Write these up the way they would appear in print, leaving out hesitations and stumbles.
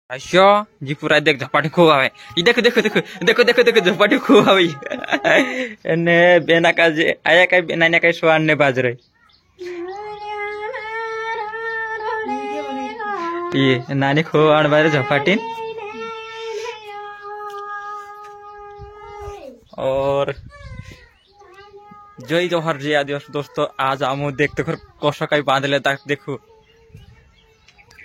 अच्छा जी पूरा देख झपाटी खूब आवे देखो देखो देखो देखो देखो देखो झपाटी खूब आवे ने बेना का जे आया का बेना ने का स्वान ने बाज रही ये नानी खूब आण बारे झपाटी और जय जोहर जी आदिवासी दोस्तों आज आमु देखते कर कोसा का बांधले तक देखो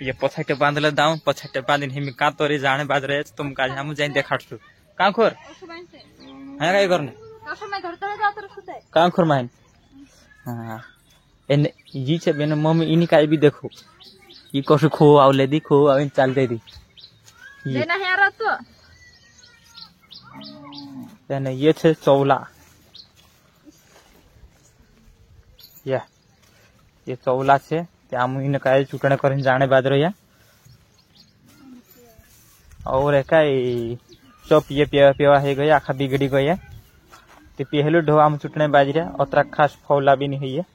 ये पछाटे बांधले दाऊ पछाटे बांधिन हिमी का तोरी जाने बाज रहे तुम का हम जाइन देखाडछु का खोर है काय गर्ने का खोर माइन हां एने जी छे बेन मम्मी इनी काय भी देखो ई कसो खो आवले दी खो आइन चल दे दी लेना है यार तो एने ये छे चौला ये चौला छे आम इन काय चूटणे करीन जाने बाद रहिया और काय सब ये पेवा है गया आखा बिगड़ी गया ते पहले ढो आम चूटणे बाज रे अतरा खास फौला भी नहीं है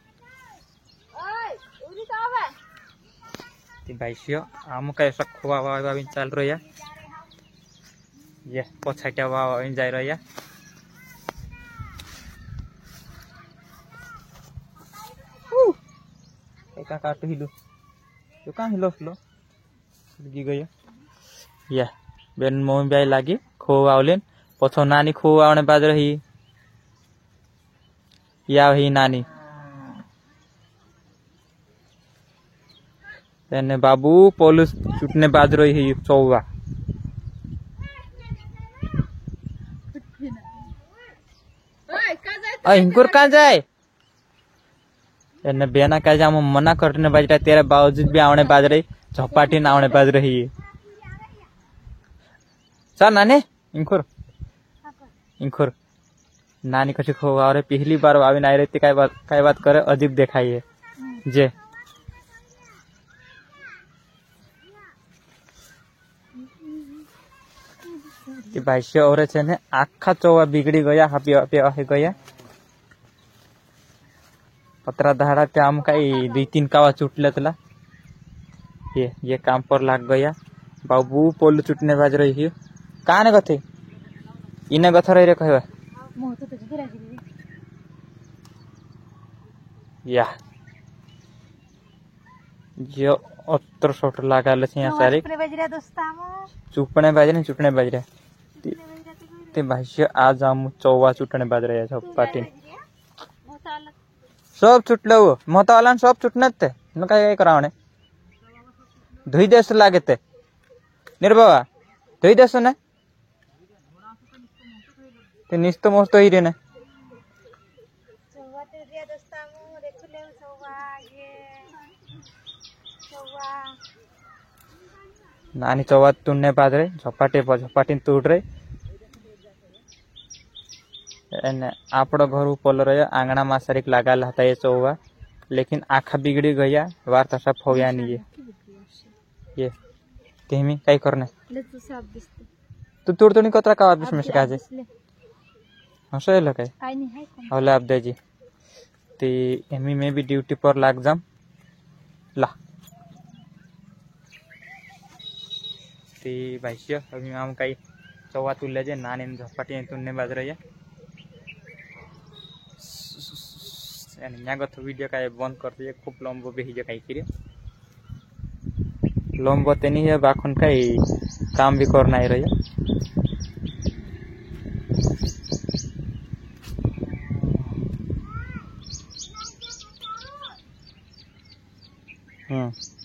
ते भाईसियो आम काय सब खुआ वा भी चल रहिया ये पछाटा वा इन जाय रहिया का काट हिलो तो का हिलो फ्लो गी गयो या बेन मोम बाय लागी खो आवलेन पछो नानी खो आवने बाज रही या ही नानी तेने बाबू पुलिस छुटने बाज रही है चौवा इनकुर का जाए एने बेना का जाम मना करने बाज रहा तेरे बावजूद भी आवने बाज रही झपाटी ना आवने बाज रही है चल नानी इंखुर इंखुर नानी कछु खो आ रहे पहली बार आवी ना रहती काय बात करे अजीब देखाई है जे कि भाई और छे ने आखा चौवा बिगड़ी गया हापी पे गया पतरा दहाड़ा पे आम का दुई तीन कावा चुटले तला ये काम पर लाग गया बाबू पोल चुटने बाज रही है कहा ने गथे इने गथ रही रे कहवा या जो अत्र शॉट लगा ले छे सारे चुपने बाज रहे चुटने बाज रहे ते भाई आज आम चौवा चुटने बाज रहे सब पाटी सब छुटल मत वाला सब छुटने थे काय करावणे धुई देश लागे ते निर्बाबा धुई देश ने ते निस्त मस्त ही रे ने नानी चौवा तुन्ने बाद रे झपाटी तोड़ रे एने आपड़ो घर पोल रहे आंगना मासरिक लगा था ये चौवा लेकिन आखा बिगड़ी गया वार तसा फोया नहीं ये तेमी काय करने तू तोड़ तो नहीं कतरा का वापिस में सिखा जे हंसो लो काय होला अब दे जी ते एमी में भी ड्यूटी पर लाग जाम ला ते भाईसियो अभी हम काय चौवा तुले जे नानी झपाटी तुन्ने बाज रही तो वीडियो का बंद कर दिए खूब लंबो बेहिजे कहीं लंबो ते नहीं है बाखन का काम भी करना ही रही है